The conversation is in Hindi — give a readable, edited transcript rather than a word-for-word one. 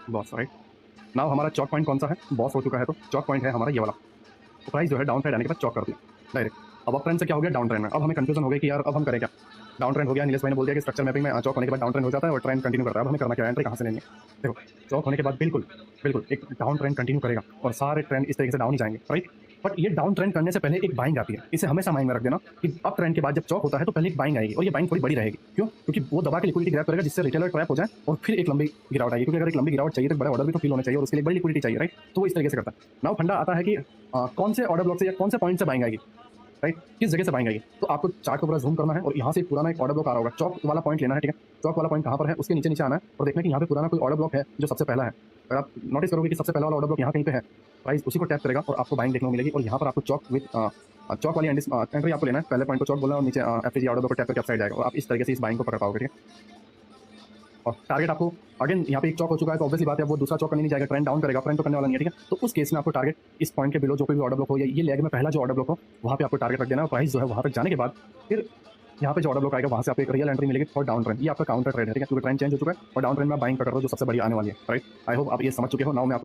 Boss, right. नाउ हमारा चॉक पॉइंट कौन सा है? बॉस हो चुका है, तो चॉक पॉइंट है हमारा ये वाला। तो प्राइस जो है डाउन साइड आने के बाद चॉक कर दिया डायरेक्ट। अब अप ट्रेंड से क्या हो गया? डाउन ट्रेंड में। अब हमें कंफ्यूजन हो गया कि यार अब हम करें क्या? डाउन ट्रेंड हो गया, नीलेश भाई ने बोल दिया कि स्ट्रक्चर मैपिंग में चॉक होने के बाद डाउन ट्रेंड हो जाता है और ट्रेंड कंटिन्यू करता है। अब हमें करना क्या है? एंट्री कहाँ से लेनी है? देखो, चॉक होने के बाद बिल्कुल बिल्कुल एक डाउन ट्रेंड कंटिन्यू करेगा और सारे ट्रेंड इस तरीके से डाउन ही जाएंगे, राइट। बट ये डाउन ट्रेंड करने से पहले एक बाइंग आती है, इसे हमेशा माइंड में रख देना कि अप ट्रेंड के बाद जब चॉक होता है तो पहले एक बाइंग आएगी और ये बाइंग थोड़ी बड़ी रहेगी। क्यों? क्योंकि वो दबा के लिक्विडिटी ग्रैब करेगा जिससे रिटेलर ट्रैप हो जाए और फिर एक लंबी गिरावट आएगी। क्योंकि अगर एक लंबी गिरावट चाहिए तो बड़ा ऑर्डर भी तो फिल होना चाहिए और उसके लिए बड़ी लिक्विडिटी चाहिए, राइट। तो वो इस तरीके से करता है। नाउ फंडा आता है कि कौन से ऑर्डर ब्लॉक से या कौन से पॉइंट से बाइंग आएगी, राइट, किस जगह से बाइंग आएगी। तो आपको चार्ट को पूरा जूम करना है और यहाँ से पुराना एक ऑर्डर ब्लॉक आ रहा होगा, चॉक वाला पॉइंट लेना है, ठीक है। चॉक वाला पॉइंट कहाँ पर है उसके नीचे नीचे आना है और देखना कि यहाँ पे पुराना कोई ऑर्डर ब्लॉक है जो सबसे पहला है। अगर आप नोटिस करोगे कि सबसे पहला वाला ऑर्डर ब्लॉक यहाँ कहीं पे है, प्राइस उसी को टैप करेगा और आपको बाइंग देखने को मिलेगी। और यहाँ पर आपको चॉक विद चॉक वाली एंट्री आपको लेना है। पहले पॉइंट को चॉक बोलना और नीचे एफजी ऑर्डर ब्लॉक को टैप करके साइड जाएगा और आप इस तरीके से इस बाइंग को पकड़ पाओगे, ठीक है। और टारगेट आपको अगेन यहाँ पे एक चॉक हो चुका है तो ऑब्वियसली बात है वो दूसरा चॉक करने नहीं जाएगा, ट्रेंड डाउन करेगा, ट्रेंड तो करने वाला नहीं है, ठीक है। तो उस केस में आपको टारगेट इस पॉइंट के बिलो जो कोई भी ऑर्डर ब्लॉक हो या ये लेग में पहला जो ऑर्डर ब्लॉक हो वहाँ पे आपको टारगेट रख देना है। प्राइस जो है वहाँ तक जाने के बाद फिर यहाँ पे जो ऑर्डर ब्लॉक आएगा वहाँ से आपको एक रियल एंट्री मिलेगी फॉर डाउन ट्रेंड। ये आपका काउंटर ट्रेड है, ठीक है, क्योंकि ट्रेंड चेंज हो चुका है और डाउन ट्रेंड में बाइंग कर रहे हो जो सबसे बड़ी आने वाली है, राइट। आई होप आप ये समझ चुके हो। नाउ मैं